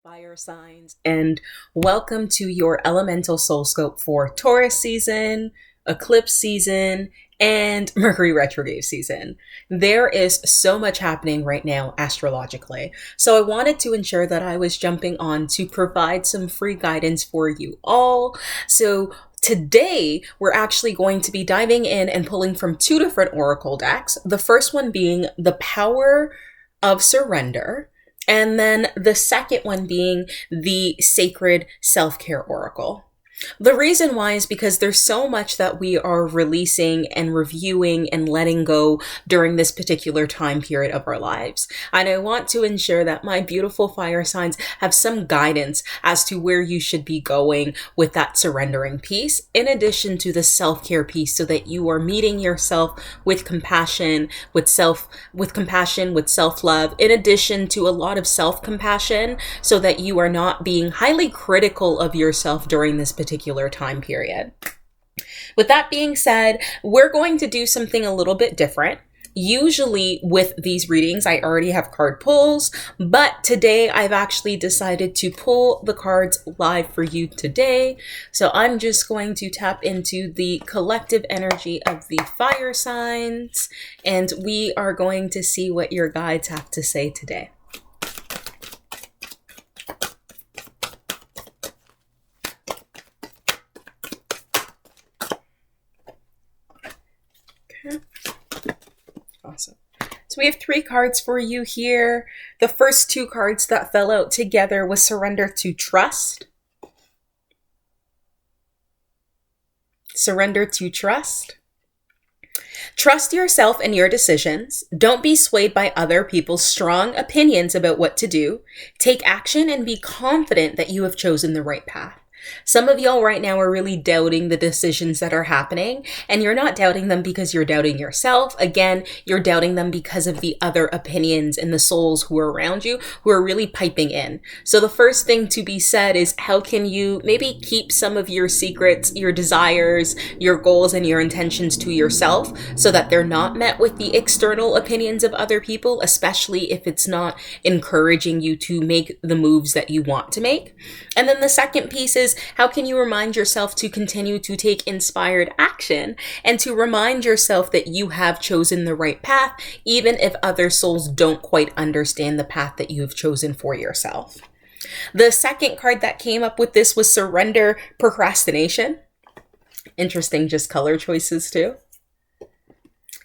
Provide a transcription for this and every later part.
fire signs, and welcome to your elemental Soulscope for Taurus season, Eclipse season, and Mercury Retrograde season. There is so much happening right now astrologically, so I wanted to ensure that I was jumping on to provide some free guidance for you all. So today, we're actually going to be diving in and pulling from two different oracle decks. The first one being the power of surrender, and then the second one being the sacred self-care oracle. The reason why is because there's so much that we are releasing and reviewing and letting go during this particular time period of our lives. And I want to ensure that my beautiful fire signs have some guidance as to where you should be going with that surrendering piece, in addition to the self-care piece, so that you are meeting yourself with compassion, with self-love, in addition to a lot of self-compassion, so that you are not being highly critical of yourself during this particular time period. With that being said, we're going to do something a little bit different. Usually with these readings, I already have card pulls, but today I've actually decided to pull the cards live for you today. So I'm just going to tap into the collective energy of the fire signs, and we are going to see what your guides have to say today. Awesome. So we have three cards for you here. The first two cards that fell out together was Surrender to Trust. Surrender to Trust. Trust yourself and your decisions. Don't be swayed by other people's strong opinions about what to do. Take action and be confident that you have chosen the right path. Some of y'all right now are really doubting the decisions that are happening, and you're not doubting them because you're doubting yourself. Again, you're doubting them because of the other opinions and the souls who are around you who are really piping in. So the first thing to be said is, how can you maybe keep some of your secrets, your desires, your goals, and your intentions to yourself so that they're not met with the external opinions of other people, especially if it's not encouraging you to make the moves that you want to make. And then the second piece is, how can you remind yourself to continue to take inspired action and to remind yourself that you have chosen the right path, even if other souls don't quite understand the path that you have chosen for yourself? The second card that came up with this was Surrender Procrastination. Interesting, just color choices too.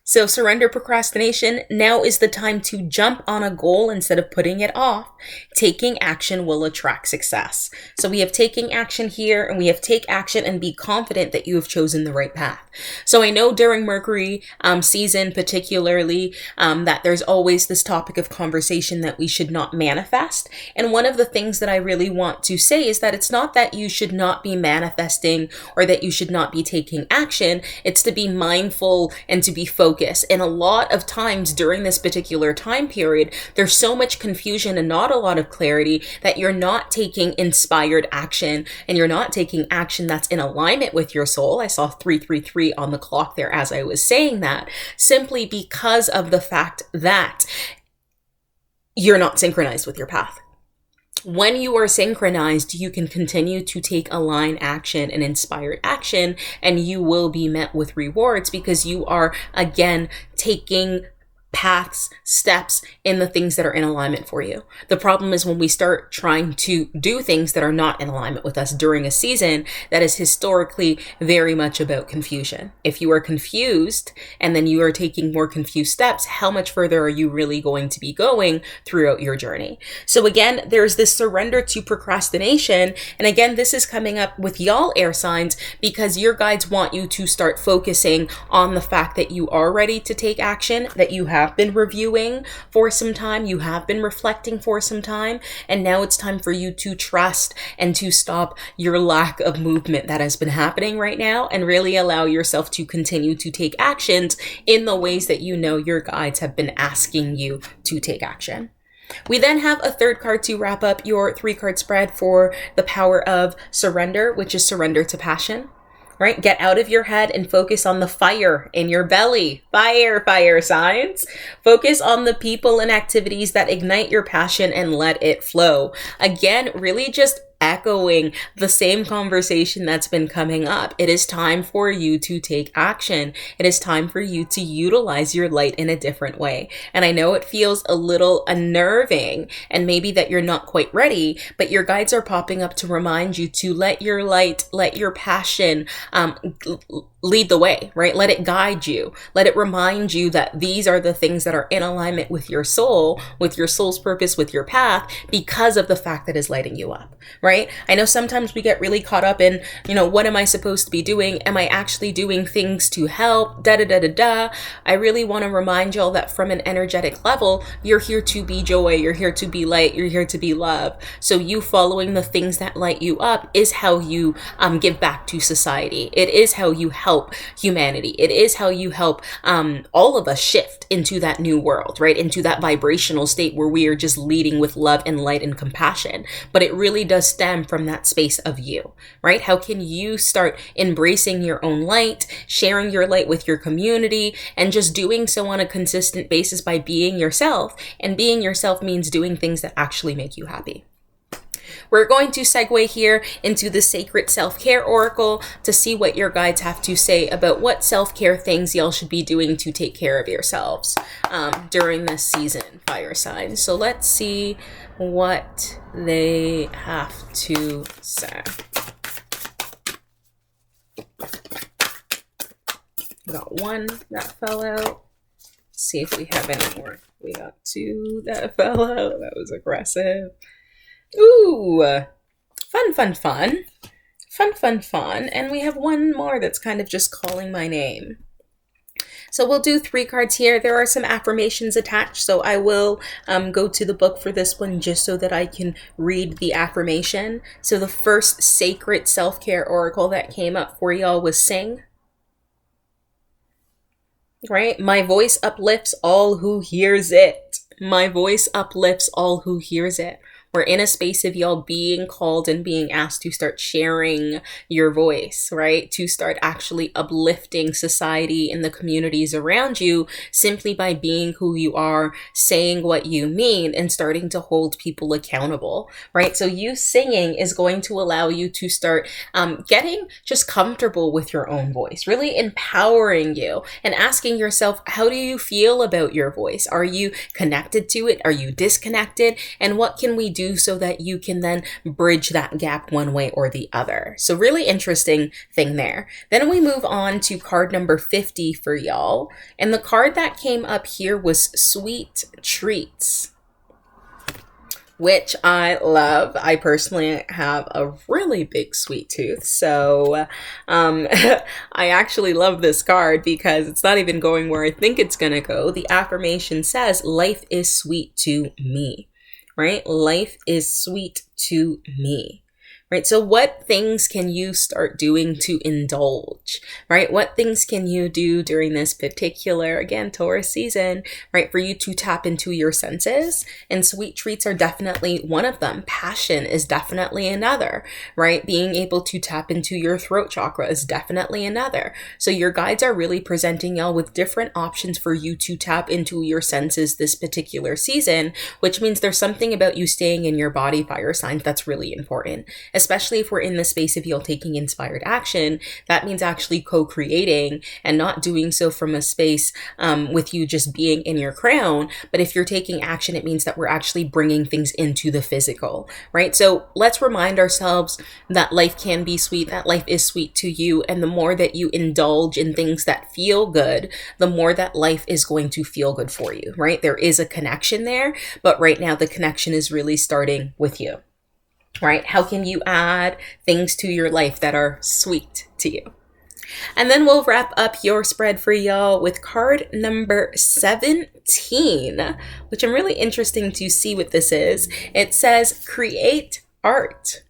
So surrender procrastination. Now is the time to jump on a goal instead of putting it off. Taking action will attract success. So we have taking action here, and we have take action and be confident that you have chosen the right path. So I know during Mercury season particularly that there's always this topic of conversation that we should not manifest. And one of the things that I really want to say is that it's not that you should not be manifesting or that you should not be taking action. It's to be mindful and to be focused. And a lot of times during this particular time period, there's so much confusion and not a lot of clarity that you're not taking inspired action, and you're not taking action that's in alignment with your soul. I saw 333 on the clock there as I was saying that, simply because of the fact that you're not synchronized with your path. When you are synchronized, you can continue to take aligned action and inspired action, and you will be met with rewards because you are, again, taking paths, steps in the things that are in alignment for you. The problem is when we start trying to do things that are not in alignment with us during a season that is historically very much about confusion. If you are confused and then you are taking more confused steps, how much further are you really going to be going throughout your journey? So again, there's this surrender to procrastination. And again, this is coming up with y'all air signs because your guides want you to start focusing on the fact that you are ready to take action, that you have been reviewing for some time, you have been reflecting for some time, and now it's time for you to trust and to stop your lack of movement that has been happening right now and really allow yourself to continue to take actions in the ways that you know your guides have been asking you to take action. We then have a third card to wrap up your 3-card spread for the power of surrender, which is Surrender to Passion. right? Get out of your head and focus on the fire in your belly. Fire signs. Focus on the people and activities that ignite your passion and let it flow. Again, really just echoing the same conversation that's been coming up. It is time for you to take action. It is time for you to utilize your light in a different way. And I know it feels a little unnerving and maybe that you're not quite ready, but your guides are popping up to remind you to let your light, let your passion lead the way, right? Let it guide you. Let it remind you that these are the things that are in alignment with your soul, with your soul's purpose, with your path, because of the fact that it's lighting you up, right? I know sometimes we get really caught up in, what am I supposed to be doing? Am I actually doing things to help? I really want to remind y'all that from an energetic level, you're here to be joy. You're here to be light. You're here to be love. So you following the things that light you up is how you give back to society. It is how you help humanity. It is how you help all of us shift into that new world, right? Into that vibrational state where we are just leading with love and light and compassion. But it really does stem from that space of you, right? How can you start embracing your own light, sharing your light with your community, and just doing so on a consistent basis by being yourself? And being yourself means doing things that actually make you happy. We're going to segue here into the Sacred Self-Care Oracle to see what your guides have to say about what self-care things y'all should be doing to take care of yourselves during this season, fire signs. So let's see what they have to say. We got one that fell out. Let's see if we have any more. We got two that fell out. That was aggressive. Ooh, fun. And we have one more that's kind of just calling my name. So we'll do 3 cards here. There are some affirmations attached, so I will go to the book for this one just so that I can read the affirmation. So the first Sacred Self-Care Oracle that came up for y'all was sing. Right? My voice uplifts all who hears it. My voice uplifts all who hears it. We're in a space of y'all being called and being asked to start sharing your voice, right? To start actually uplifting society and the communities around you simply by being who you are, saying what you mean, and starting to hold people accountable, right? So you singing is going to allow you to start getting just comfortable with your own voice, really empowering you and asking yourself, how do you feel about your voice? Are you connected to it? Are you disconnected? And what can we do so that you can then bridge that gap one way or the other? So really interesting thing there. Then we move on to card number 50 for y'all. And the card that came up here was Sweet Treats, which I love. I personally have a really big sweet tooth. So I actually love this card because it's not even going where I think it's going to go. The affirmation says, life is sweet to me. Right? Life is sweet to me. Right? So what things can you start doing to indulge, right? What things can you do during this particular, again, Taurus season, right? For you to tap into your senses, and sweet treats are definitely one of them. Passion is definitely another, right? Being able to tap into your throat chakra is definitely another. So your guides are really presenting y'all with different options for you to tap into your senses this particular season, which means there's something about you staying in your body, fire signs, that's really important. Especially if we're in the space of y'all taking inspired action, that means actually co-creating and not doing so from a space with you just being in your crown. But if you're taking action, it means that we're actually bringing things into the physical, right? So let's remind ourselves that life can be sweet, that life is sweet to you. And the more that you indulge in things that feel good, the more that life is going to feel good for you, right? There is a connection there, but right now the connection is really starting with you. Right? How can you add things to your life that are sweet to you? And then we'll wrap up your spread for y'all with card number 17, which I'm really interested to see what this is. It says, create art.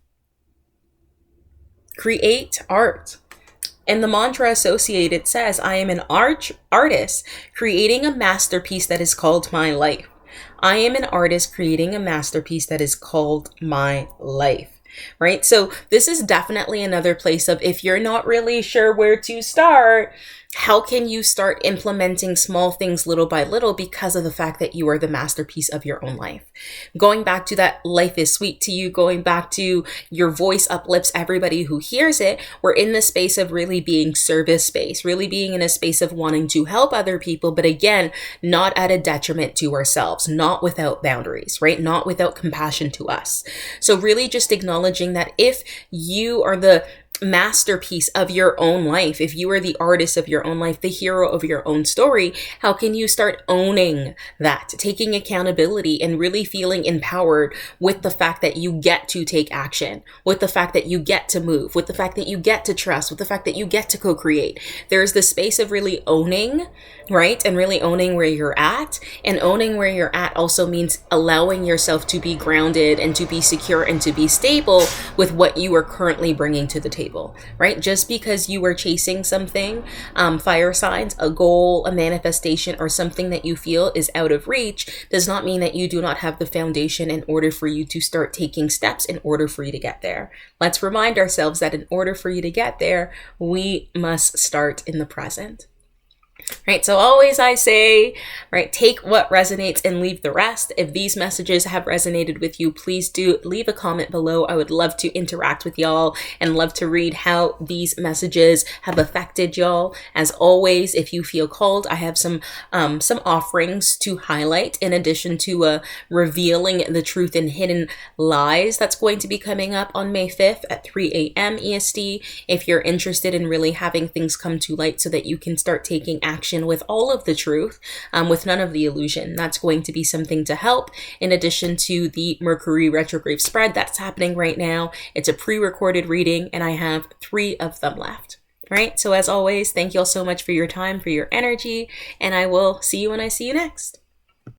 Create art. And the mantra associated says, I am an artist creating a masterpiece that is called my life. I am an artist creating a masterpiece that is called my life. right? So this is definitely another place of, if you're not really sure where to start, how can you start implementing small things little by little, because of the fact that you are the masterpiece of your own life? Going back to that life is sweet to you, going back to your voice uplifts everybody who hears it. We're in the space of really being service space, really being in a space of wanting to help other people, but again, not at a detriment to ourselves, not without boundaries, right? Not without compassion to us. So really just acknowledging that if you are the masterpiece of your own life, if you are the artist of your own life, the hero of your own story, how can you start owning that, taking accountability, and really feeling empowered with the fact that you get to take action, with the fact that you get to move, with the fact that you get to trust, with the fact that you get to co-create? There's this space of really owning, right? And really owning where you're at. And owning where you're at also means allowing yourself to be grounded and to be secure and to be stable with what you are currently bringing to the table, right? Just because you are chasing something, fire signs, a goal, a manifestation, or something that you feel is out of reach, does not mean that you do not have the foundation in order for you to start taking steps in order for you to get there. Let's remind ourselves that in order for you to get there, we must start in the present. Right. So always I say, right, take what resonates and leave the rest. If these messages have resonated with you, please do leave a comment below. I would love to interact with y'all and love to read how these messages have affected y'all. As always, if you feel called, I have some offerings to highlight, in addition to revealing the truth and hidden lies that's going to be coming up on May 5th at 3 a.m. EST. If you're interested in really having things come to light so that you can start taking action with all of the truth, with none of the illusion, that's going to be something to help, in addition to the Mercury retrograde spread that's happening right now. It's a pre-recorded reading, and I have 3 of them left. Right? So as always, thank you all so much for your time, for your energy, and I will see you when I see you next.